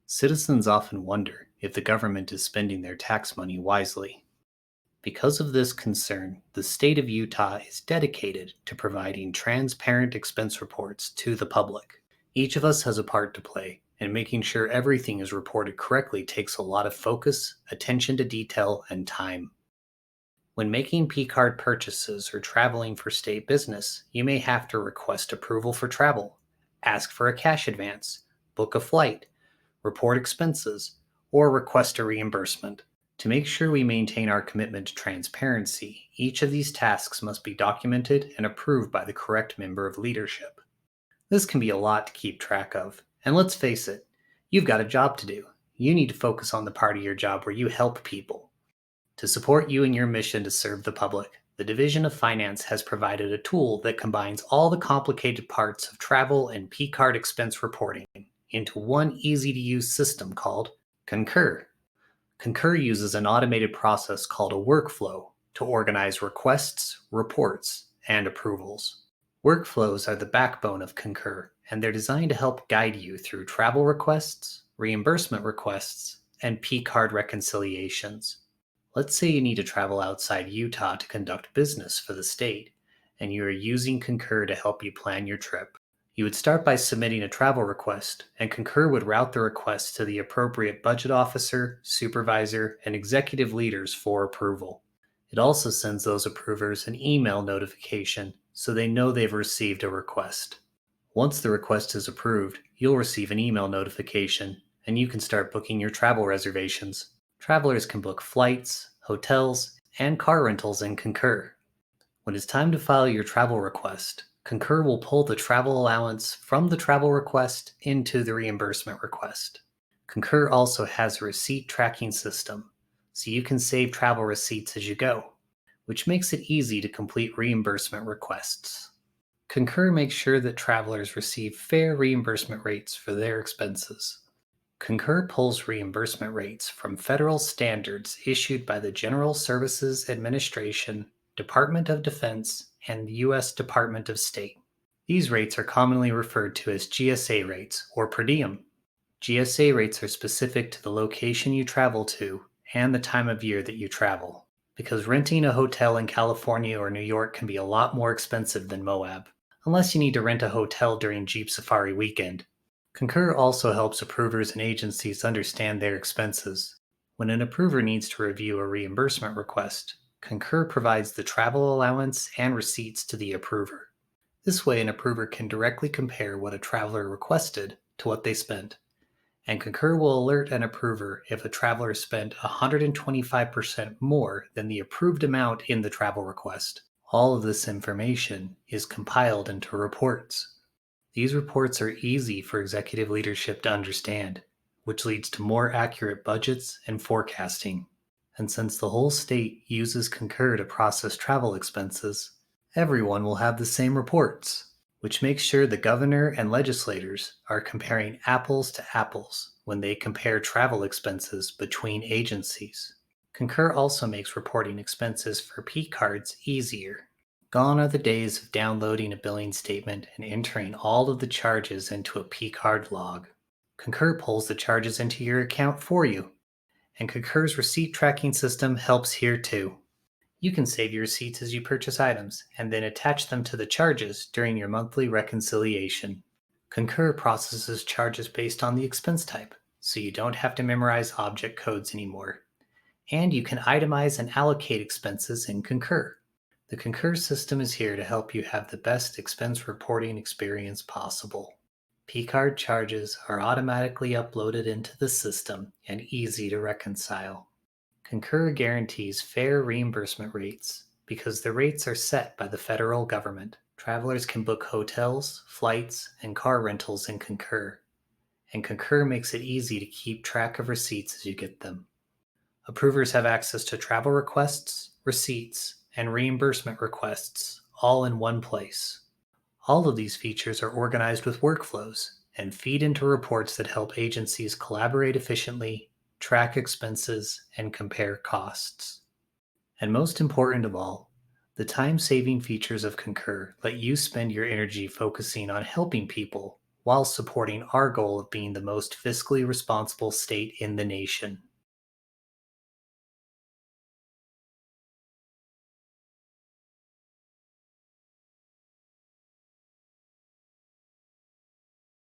Citizens often wonder if the government is spending their tax money wisely. Because of this concern, the state of Utah is dedicated to providing transparent expense reports to the public. Each of us has a part to play, and making sure everything is reported correctly takes a lot of focus, attention to detail, and time. When making P-card purchases or traveling for state business, you may have to request approval for travel, ask for a cash advance, book a flight, report expenses, or request a reimbursement. To make sure we maintain our commitment to transparency, each of these tasks must be documented and approved by the correct member of leadership. This can be a lot to keep track of, and let's face it, you've got a job to do. You need to focus on the part of your job where you help people. To support you in your mission to serve the public, the Division of Finance has provided a tool that combines all the complicated parts of travel and P-card expense reporting into one easy-to-use system called Concur. Concur uses an automated process called a workflow to organize requests, reports, and approvals. Workflows are the backbone of Concur, and they're designed to help guide you through travel requests, reimbursement requests, and P-card reconciliations. Let's say you need to travel outside Utah to conduct business for the state, and you are using Concur to help you plan your trip. You would start by submitting a travel request, and Concur would route the request to the appropriate budget officer, supervisor, and executive leaders for approval. It also sends those approvers an email notification so they know they've received a request. Once the request is approved, you'll receive an email notification, and you can start booking your travel reservations. Travelers can book flights, hotels, and car rentals in Concur. When it's time to file your travel request, Concur will pull the travel allowance from the travel request into the reimbursement request. Concur also has a receipt tracking system, so you can save travel receipts as you go, which makes it easy to complete reimbursement requests. Concur makes sure that travelers receive fair reimbursement rates for their expenses. Concur pulls reimbursement rates from federal standards issued by the General Services Administration, Department of Defense, and the U.S. Department of State. These rates are commonly referred to as GSA rates or per diem. GSA rates are specific to the location you travel to and the time of year that you travel, because renting a hotel in California or New York can be a lot more expensive than Moab, unless you need to rent a hotel during Jeep Safari weekend. Concur also helps approvers and agencies understand their expenses. When an approver needs to review a reimbursement request, Concur provides the travel allowance and receipts to the approver. This way, an approver can directly compare what a traveler requested to what they spent. And Concur will alert an approver if a traveler spent 125% more than the approved amount in the travel request. All of this information is compiled into reports. These reports are easy for executive leadership to understand, which leads to more accurate budgets and forecasting. And since the whole state uses Concur to process travel expenses, everyone will have the same reports, which makes sure the governor and legislators are comparing apples to apples when they compare travel expenses between agencies. Concur also makes reporting expenses for P-cards easier. Gone are the days of downloading a billing statement and entering all of the charges into a P-card log. Concur pulls the charges into your account for you, and Concur's receipt tracking system helps here too. You can save your receipts as you purchase items and then attach them to the charges during your monthly reconciliation. Concur processes charges based on the expense type, so you don't have to memorize object codes anymore. And you can itemize and allocate expenses in Concur. The Concur system is here to help you have the best expense reporting experience possible. P-card charges are automatically uploaded into the system and easy to reconcile. Concur guarantees fair reimbursement rates because the rates are set by the federal government. Travelers can book hotels, flights, and car rentals in Concur, and Concur makes it easy to keep track of receipts as you get them. Approvers have access to travel requests, receipts, and reimbursement requests all in one place. All of these features are organized with workflows and feed into reports that help agencies collaborate efficiently, track expenses, and compare costs. And most important of all, the time-saving features of Concur let you spend your energy focusing on helping people while supporting our goal of being the most fiscally responsible state in the nation.